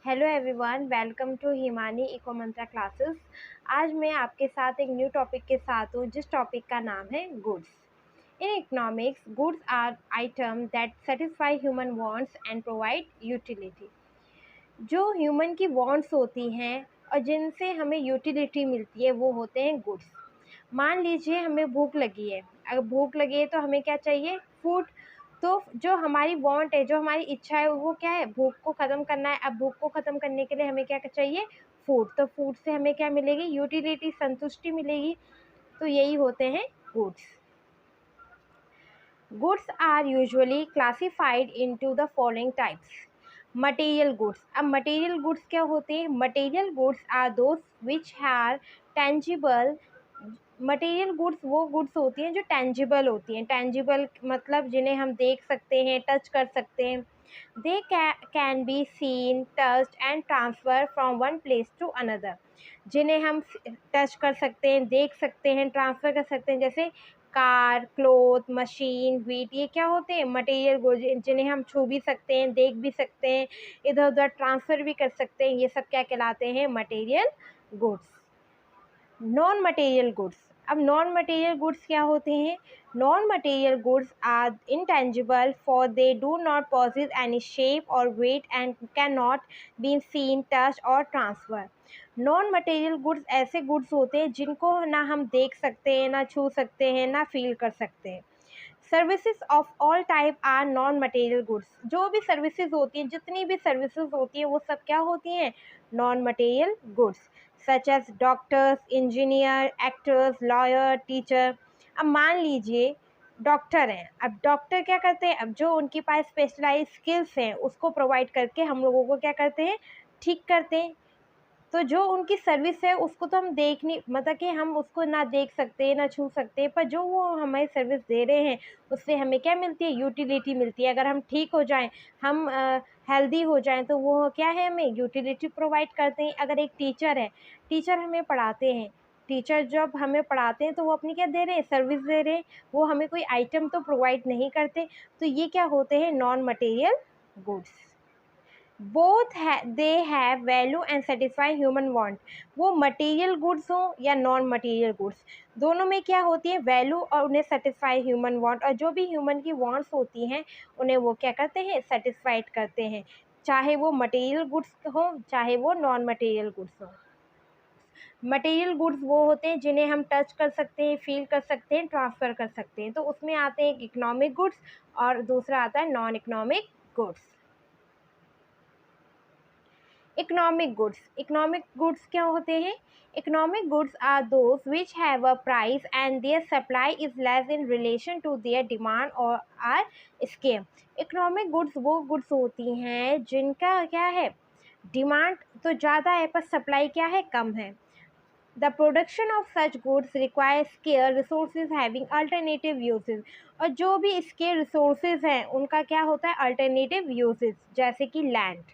Hello everyone, welcome to Himani eco mantra classes. आज मैं आपके साथ एक न्यू टॉपिक के साथ हूँ, जिस टॉपिक का नाम है goods. In economics, goods are item that satisfy human wants and provide utility. जो ह्यूमन की वांट्स होती हैं और जिनसे हमें यूटिलिटी मिलती है, वो होते हैं गुड्स। मान लीजिए हमें भूख लगी है। अगर भूख लगी है तो हमें क्या चाहिए? फूड। तो जो हमारी वांट है, जो हमारी इच्छा है, वो क्या है? भूख को ख़त्म करना है। अब भूख को ख़त्म करने के लिए हमें क्या चाहिए? फूड। तो फूड से हमें क्या मिलेगी? यूटिलिटी, संतुष्टि मिलेगी। तो यही होते हैं goods. Goods are usually classified into the following types. Material goods. अब मटेरियल गुड्स क्या होते हैं? Material goods are those which are tangible. Material goods वो गुड्स होती हैं जो टेंजिबल होती हैं। टेंजिबल मतलब जिन्हें हम देख सकते हैं, टच कर सकते हैं। They can be seen, touched and transfer from one place to another. जिन्हें हम टच कर सकते हैं, देख सकते हैं, ट्रांसफ़र कर सकते हैं। जैसे कार, क्लोथ, मशीन, व्हीट, ये क्या होते हैं? मटेरियल गुड्स, जिन्हें हम छू भी सकते हैं, देख भी सकते हैं, इधर उधर ट्रांसफ़र भी कर सकते हैं। ये सब क्या कहलाते हैं? Material goods. Non material goods. अब नॉन मटेरियल गुड्स क्या होते हैं? Non material goods are intangible, for they do not possess any shape or weight and cannot be seen, touched or transferred. Non material goods ऐसे goods होते हैं जिनको ना हम देख सकते हैं, ना छू सकते हैं, ना फील कर सकते हैं। Services of all type are non material goods. जो भी सर्विसेज होती हैं, जितनी भी सर्विसेज होती हैं, वो सब क्या होती हैं? Non material goods. Such as doctors, engineer, actors, lawyer, teacher. अब मान लीजिए डॉक्टर हैं। अब डॉक्टर क्या करते हैं? अब जो उनके पास स्पेशलाइज स्किल्स हैं, उसको प्रोवाइड करके हम लोगों को क्या करते हैं? ठीक करते हैं। तो जो उनकी सर्विस है, उसको तो हम देख नहीं, मतलब कि हम उसको ना देख सकते, ना छू सकते, पर जो वो हमें सर्विस दे रहे हैं, उससे हमें क्या मिलती है? यूटिलिटी मिलती है। अगर हम ठीक हो जाएं, हम हेल्दी हो जाएं, तो वो क्या है? हमें यूटिलिटी प्रोवाइड करते हैं। अगर एक टीचर है, टीचर हमें पढ़ाते हैं, टीचर जब हमें पढ़ाते हैं तो वो अपनी क्या दे रहे हैं? सर्विस दे रहे हैं। वो हमें कोई आइटम तो प्रोवाइड नहीं करते। तो ये क्या होते हैं? Non material goods. Both they have value and satisfy human want. वो मटेरियल गुड्स हो या नॉन मटेरियल गुड्स, दोनों में क्या होती है? वैल्यू, और उन्हें सेटिस्फाई ह्यूमन वांट। और जो भी ह्यूमन की वांट्स होती हैं, उन्हें वो क्या करते हैं? सेटिस्फाइड करते हैं। चाहे वो मटेरियल गुड्स हो, चाहे वो नॉन मटेरियल गुड्स हो। मटेरियल गुड्स वो होते हैं जिन्हें हम टच कर सकते हैं, फील कर सकते हैं, ट्रांसफ़र कर सकते हैं। तो उसमें आते हैं इकोनॉमिक गुड्स और दूसरा आता है non economic goods. Economic goods. Economic goods क्या होते हैं? Economic goods are those which have a price and their supply is less in relation to their demand और आर स्केम। इकोनॉमिक गुड्स वो goods होती हैं जिनका क्या है? डिमांड तो ज़्यादा है, पर सप्लाई क्या है? कम है। The production of such goods require scarce resources having alternative uses. और जो भी स्केयर रिसोर्सेज हैं, उनका क्या होता है? Alternative uses. जैसे कि लैंड।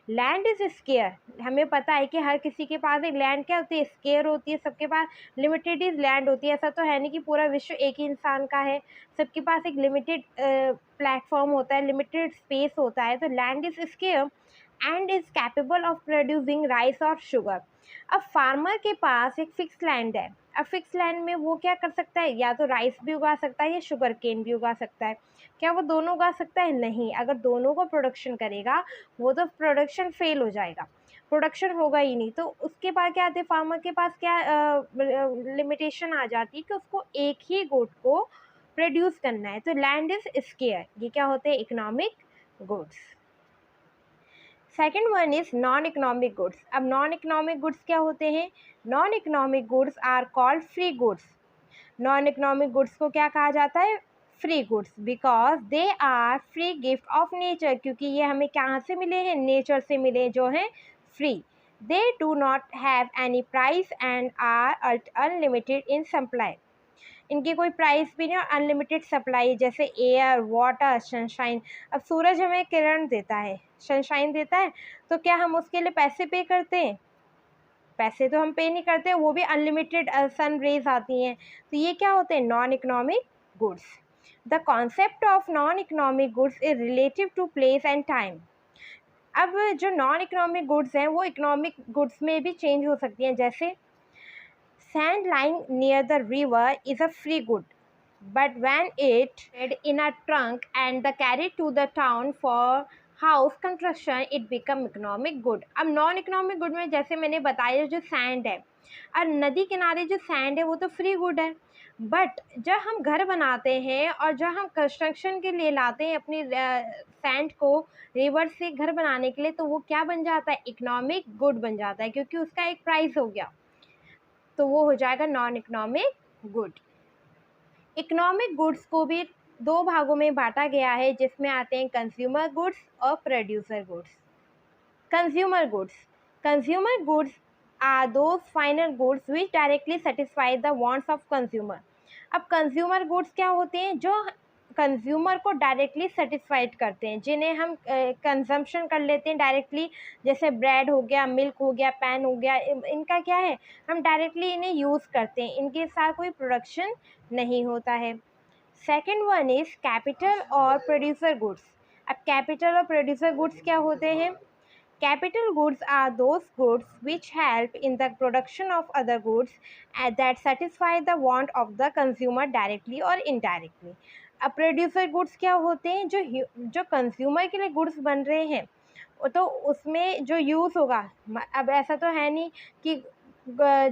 Land is square. हमें पता है कि हर किसी के पास एक लैंड क्या होती है? स्केयर होती है। सबके पास लिमिटेड इज लैंड होती है। ऐसा तो है नहीं कि पूरा विश्व एक ही इंसान का है। सबके पास एक लिमिटेड प्लेटफॉर्म होता है, लिमिटेड स्पेस होता है। तो land is square and is capable of producing rice और शुगर। अब फार्मर के पास एक फिक्स लैंड है। अब फिक्स लैंड में वो क्या कर सकता है? या तो राइस भी उगा सकता है या शुगर केन भी उगा सकता है। क्या वो दोनों उगा सकता है? नहीं। अगर दोनों को प्रोडक्शन करेगा, वो तो प्रोडक्शन फेल हो जाएगा, प्रोडक्शन होगा ही नहीं। तो उसके बाद क्या आते हैं? फार्मर के पास क्या लिमिटेशन आ जाती है कि उसको एक ही गुड को प्रोड्यूस करना है। तो लैंड इज स्केयर। ये क्या होते हैं? Economic goods. Second one is non economic goods. अब नॉन इकोनॉमिक गुड्स क्या होते हैं? Non economic goods are called free goods. Non economic goods को क्या कहा जाता है? Free goods. Because they are free gift of nature. क्योंकि ये हमें कहाँ से मिले हैं? नेचर से मिले, जो हैं free. They do not have any price and are unlimited in supply. इनकी कोई प्राइस भी नहीं और अनलिमिटेड सप्लाई। जैसे एयर, वाटर, सनशाइन। अब सूरज हमें किरण देता है, सनशाइन देता है, तो क्या हम उसके लिए पैसे पे करते हैं? पैसे तो हम पे नहीं करते। वो भी अनलिमिटेड सन रेज आती हैं। तो ये क्या होते हैं? Non economic goods. The concept of non economic goods is relative to place and time. अब जो नॉन इकोनॉमिक गुड्स हैं वो इकोनॉमिक गुड्स में भी चेंज हो सकती हैं, जैसे sand lying near the river is a free good, but when it in a trunk and the carried to the town for house construction it become economic good. अब non economic good में जैसे मैंने बताया जो sand है, और नदी किनारे जो सैंड है वो तो फ्री गुड है, बट जब हम घर बनाते हैं और जब हम कंस्ट्रक्शन के लिए लाते हैं अपनी सैंड को रिवर से घर बनाने के लिए, तो वो क्या बन जाता है, इकोनॉमिक गुड बन जाता है, क्योंकि उसका एक प्राइस हो गया, तो वो हो जाएगा non economic good. Economic goods को भी दो भागों में बांटा गया है, जिसमें आते हैं कंज्यूमर गुड्स और producer goods. Consumer goods are those final goods which directly satisfy the wants of consumer. अब कंज्यूमर गुड्स क्या होते हैं, जो कंज्यूमर को डायरेक्टली सेटिस्फाइड करते हैं, जिन्हें हम कंजम्पशन कर लेते हैं डायरेक्टली, जैसे ब्रेड हो गया, मिल्क हो गया, पैन हो गया, इनका क्या है, हम डायरेक्टली इन्हें यूज़ करते हैं, इनके साथ कोई प्रोडक्शन नहीं होता है। सेकेंड वन इज़ कैपिटल और प्रोड्यूसर गुड्स। अब कैपिटल और प्रोड्यूसर गुड्स क्या होते हैं, capital goods are those goods which help in the production of other goods that satisfy the want of the consumer directly or indirectly. अब producer goods क्या होते हैं, जो कंज्यूमर के लिए गुड्स बन रहे हैं, तो उसमें जो यूज़ होगा, अब ऐसा तो है नहीं कि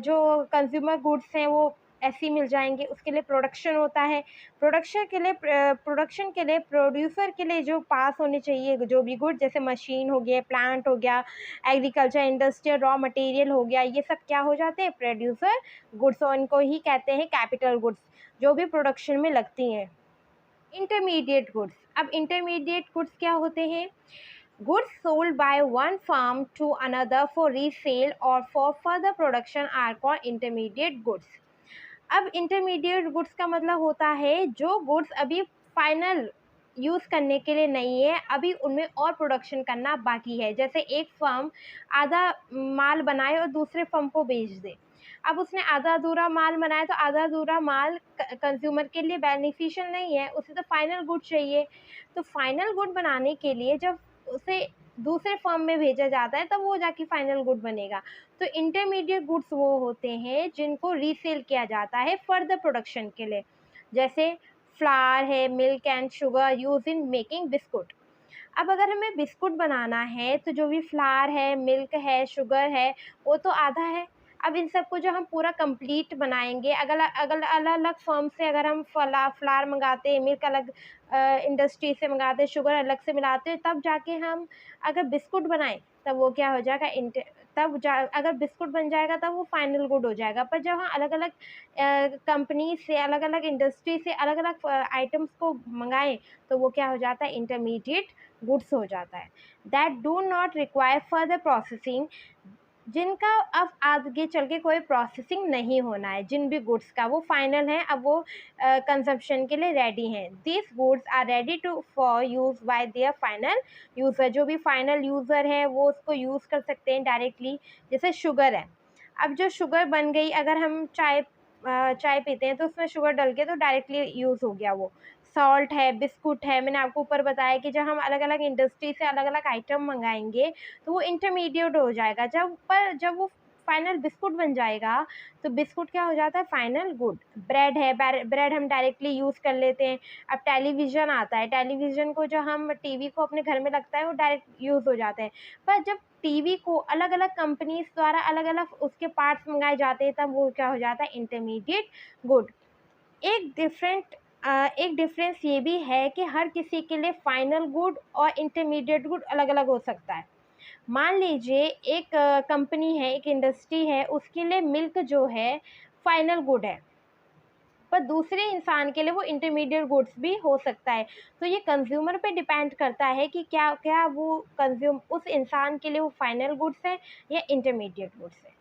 जो कंज्यूमर गुड्स हैं वो ऐसे ही मिल जाएंगे, उसके लिए प्रोडक्शन होता है, प्रोडक्शन के लिए प्रोड्यूसर के लिए जो पास होने चाहिए जो भी गुड, जैसे मशीन हो गया, प्लांट हो गया, एग्रीकल्चर इंडस्ट्रियल रॉ मटेरियल हो गया, ये सब क्या हो जाते हैं, प्रोड्यूसर गुड्स, और इनको ही कहते हैं कैपिटल गुड्स, जो भी प्रोडक्शन में लगती हैं। Intermediate goods. अब इंटरमीडिएट गुड्स क्या होते हैं, goods sold by one firm to another for resale or for further production are called intermediate goods. अब इंटरमीडिएट गुड्स का मतलब होता है जो गुड्स अभी फाइनल यूज़ करने के लिए नहीं है, अभी उनमें और प्रोडक्शन करना बाकी है, जैसे एक फर्म आधा माल बनाए और दूसरे फर्म को बेच दे। अब उसने आधा अधूरा माल बनाया, तो आधा अधूरा माल कंज्यूमर के लिए बेनिफिशियल नहीं है, उसे तो फाइनल गुड चाहिए, तो फाइनल गुड बनाने के लिए जब उसे दूसरे फर्म में भेजा जाता है तब वो जाके फाइनल गुड बनेगा। तो इंटरमीडिएट गुड्स वो होते हैं जिनको रीसेल किया जाता है फर्दर प्रोडक्शन के लिए, जैसे फ्लावर है, milk and sugar use in making biscuit. अब अगर हमें बिस्कुट बनाना है तो जो भी फ्लावर है, मिल्क है, शुगर है, वो तो आधा है। अब इन सबको जो हम पूरा कंप्लीट बनाएंगे, अलग अलग फर्म से अगर हम फ्लावर मंगाते हैं, मिल्क अलग इंडस्ट्री से मंगाते हैं, शुगर अलग से मिलाते हैं, तब जाके हम अगर बिस्कुट बनाएं तब वो क्या हो जाएगा, अगर बिस्कुट बन जाएगा तब वो फाइनल गुड हो जाएगा। पर जब हम अलग अलग कंपनी से, अलग अलग इंडस्ट्री से अलग अलग आइटम्स को मंगाएं तो वो क्या हो जाता है, इंटरमीडिएट गुड्स हो जाता है। That do not require further processing, जिनका अब आगे चल के कोई प्रोसेसिंग नहीं होना है, जिन भी गुड्स का वो फाइनल है, अब वो कंजम्पशन के लिए रेडी हैं। This goods are ready to for use by their final user, जो भी फाइनल यूज़र है वो उसको यूज़ कर सकते हैं डायरेक्टली। जैसे शुगर है, अब जो शुगर बन गई, अगर हम चाय पीते हैं तो उसमें शुगर डल के तो डायरेक्टली यूज़ हो गया वो। सॉल्ट है, बिस्कुट है, मैंने आपको ऊपर बताया कि जब हम अलग अलग इंडस्ट्री से अलग अलग आइटम मंगाएंगे तो वो इंटरमीडिएट हो जाएगा, जब वो फाइनल बिस्कुट बन जाएगा तो बिस्कुट क्या हो जाता है, फाइनल गुड। ब्रेड है, ब्रेड हम डायरेक्टली यूज़ कर लेते हैं। अब टेलीविज़न आता है, टेलीविज़न को जो हम टीवी को अपने घर में लगता है वो डायरेक्ट यूज़ हो जाता है, पर जब टीवी को अलग अलग कंपनीज द्वारा अलग अलग उसके पार्ट्स मंगाए जाते हैं तब वो क्या हो जाता है, इंटरमीडिएट गुड। एक डिफरेंस ये भी है कि हर किसी के लिए फाइनल गुड और इंटरमीडिएट गुड अलग अलग हो सकता है। मान लीजिए एक कंपनी है, एक इंडस्ट्री है, उसके लिए मिल्क जो है फाइनल गुड है, पर दूसरे इंसान के लिए वो इंटरमीडिएट गुड्स भी हो सकता है। तो ये कंज्यूमर पे डिपेंड करता है कि क्या वो उस इंसान के लिए वो फाइनल गुड्स है या इंटरमीडिएट गुड्स है।